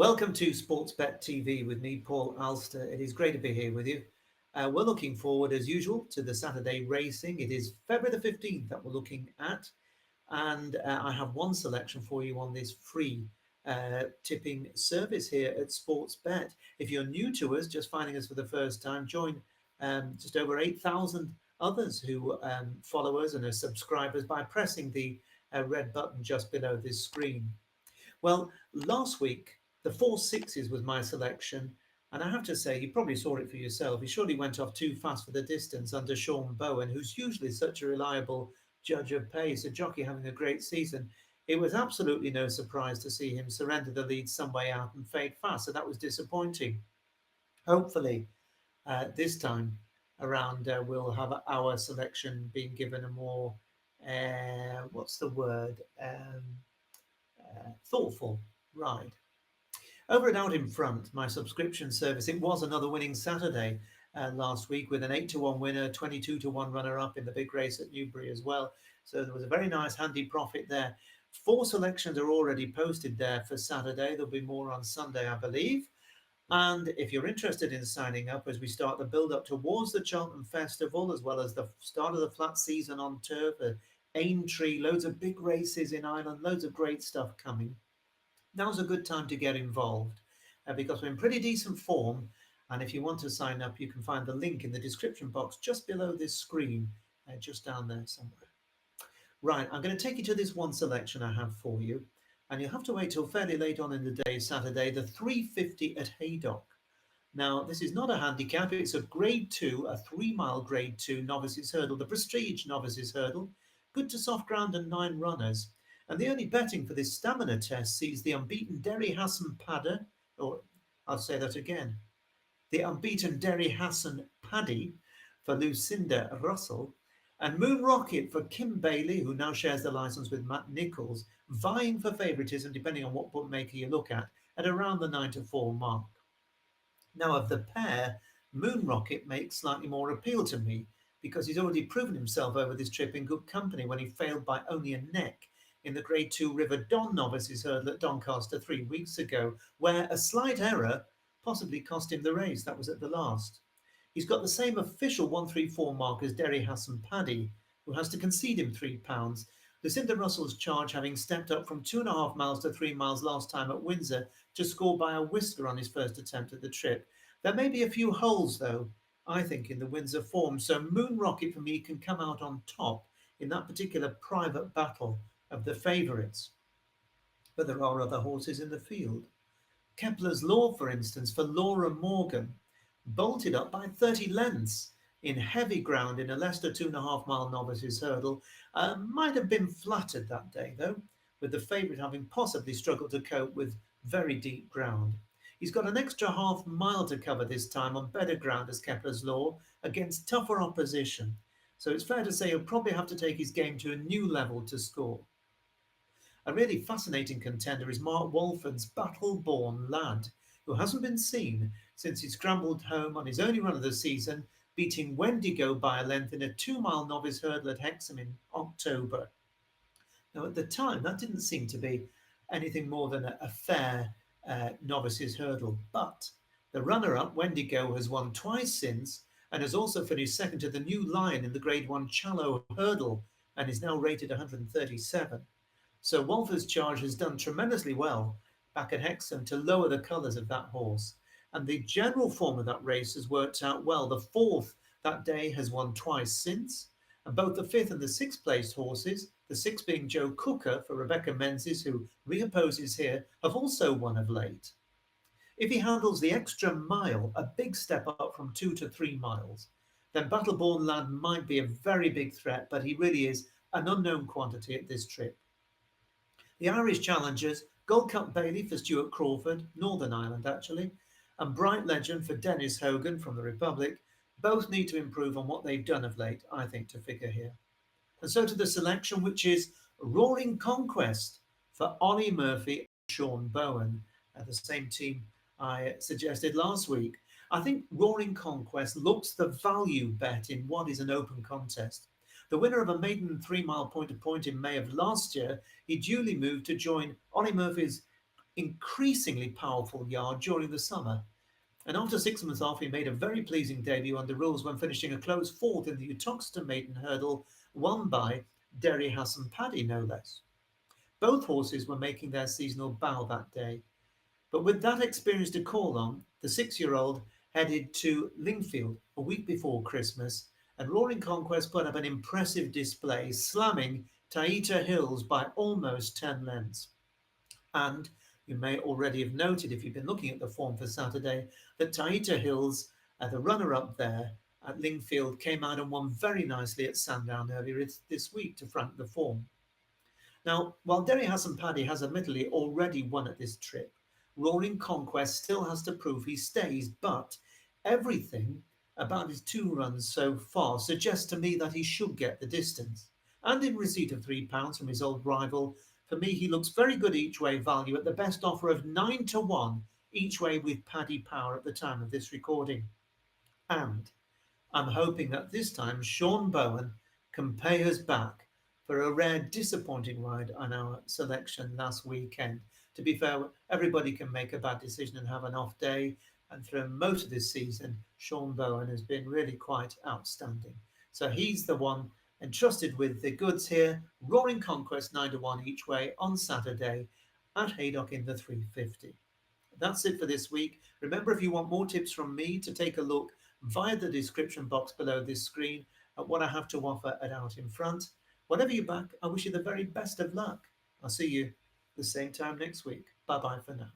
Welcome to Sportsbet TV with me, Paul Alster. It is great to be here with you. We're looking forward, as usual, to the Saturday racing. It is February the 15th that we're looking at, and I have one selection for you on this free tipping service here at Sportsbet. If you're new to us, just finding us for the first time, join just over 8,000 others who follow us and are subscribers by pressing the red button just below this screen. Well, last week, the 4 6s was my selection, and I have to say, you probably saw it for yourself. He surely went off too fast for the distance under Sean Bowen, who's usually such a reliable judge of pace, a jockey having a great season. It was absolutely no surprise to see him surrender the lead some way out and fade fast, so that was disappointing. Hopefully, this time around, we'll have our selection being given a more, what's the word, thoughtful ride. Over and out in front, my subscription service, it was another winning Saturday last week with an 8-1 winner, 22-1 runner-up in the big race at Newbury as well. So there was a very nice handy profit there. 4 selections are already posted there for Saturday. There'll be more on Sunday, I believe. And if you're interested in signing up as we start the build-up towards the Cheltenham Festival, as well as the start of the flat season on turf, Aintree, loads of big races in Ireland, loads of great stuff coming. Now's a good time to get involved because we're in pretty decent form. And if you want to sign up, you can find the link in the description box just below this screen, just down there somewhere. Right, I'm going to take you to this one selection I have for you. And you'll have to wait till fairly late on in the day, Saturday, the 350 at Haydock. Now, this is not a handicap. It's a grade 2, a 3-mile grade 2 novices hurdle, the Prestige novices hurdle. Good to soft ground and 9 runners. And the only betting for this stamina test sees the unbeaten Derry Hassan Padder, or I'll say that again, the unbeaten Derry Hassan Paddy for Lucinda Russell, and Moon Rocket for Kim Bailey, who now shares the licence with Matt Nichols, vying for favouritism, depending on what bookmaker you look at around the 9-4 mark. Now, of the pair, Moon Rocket makes slightly more appeal to me because he's already proven himself over this trip in good company when he failed by only a neck in the Grade 2 River Don novices hurdle at Doncaster 3 weeks ago, where a slight error possibly cost him the race. That was at the last. He's got the same official 134 mark as Derry Hassan Paddy, who has to concede him £3. Lucinda Russell's charge having stepped up from 2.5 miles to 3 miles last time at Windsor to score by a whisker on his first attempt at the trip. There may be a few holes, though, I think, in the Windsor form, so Moon Rocket for me can come out on top in that particular private battle of the favourites. But there are other horses in the field. Kepler's Law, for instance, for Laura Morgan, bolted up by 30 lengths in heavy ground in a Leicester 2.5 mile novices hurdle. Might have been flattered that day, though, with the favourite having possibly struggled to cope with very deep ground. He's got an extra half mile to cover this time on better ground as Kepler's Law against tougher opposition. So it's fair to say he'll probably have to take his game to a new level to score. A really fascinating contender is Mark Walford's Battle-Born Lad, who hasn't been seen since he scrambled home on his only run of the season, beating Wendigo by a length in a 2-mile novice hurdle at Hexham in October. Now, at the time, that didn't seem to be anything more than a fair novices hurdle, but the runner-up, Wendigo, has won twice since and has also finished second to the new Lion in the Grade 1 Challow hurdle and is now rated 137. So Walford's charge has done tremendously well back at Hexham to lower the colours of that horse. And the general form of that race has worked out well. The 4th that day has won twice since. And both the 5th and the 6th placed horses, the 6th being Joe Cooker for Rebecca Menzies, who reopposes here, have also won of late. If he handles the extra mile, a big step up from 2 to 3 miles, then Battle-Born Lad might be a very big threat, but he really is an unknown quantity at this trip. The Irish challengers, Gold Cup Bailey for Stuart Crawford, Northern Ireland actually, and Bright Legend for Dennis Hogan from the Republic, both need to improve on what they've done of late, I think, to figure here. And so to the selection, which is Roaring Conquest for Ollie Murphy and Sean Bowen, the same team I suggested last week. I think Roaring Conquest looks the value bet in what is an open contest. The winner of a maiden 3-mile point-to-point in May of last year, he duly moved to join Ollie Murphy's increasingly powerful yard during the summer. And after 6 months off, he made a very pleasing debut under rules when finishing a close fourth in the Uttoxeter Maiden Hurdle, won by Derry Hassan Paddy, no less. Both horses were making their seasonal bow that day. But with that experience to call on, the 6-year-old headed to Lingfield a week before Christmas, and Roaring Conquest put up an impressive display, slamming Taita Hills by almost 10 lengths. And you may already have noted, if you've been looking at the form for Saturday, that Taita Hills, the runner-up there at Lingfield, came out and won very nicely at Sandown earlier this week to frank the form. Now, while Derry Hassan Paddy has admittedly already won at this trip, Roaring Conquest still has to prove he stays, but everything about his 2 runs so far suggests to me that he should get the distance. And in receipt of £3 from his old rival, for me he looks very good each way value at the best offer of 9 to 1 each way with Paddy Power at the time of this recording. And I'm hoping that this time Sean Bowen can pay us back for a rare disappointing ride on our selection last weekend. To be fair, everybody can make a bad decision and have an off day, and through most of this season, Sean Bowen has been really quite outstanding. So he's the one entrusted with the goods here. Roaring Conquest 9 to 1 each way on Saturday at Haydock in the 350. That's it for this week. Remember, if you want more tips from me, to take a look via the description box below this screen at what I have to offer at Out in Front. Whatever you back, I wish you the very best of luck. I'll see you the same time next week. Bye-bye for now.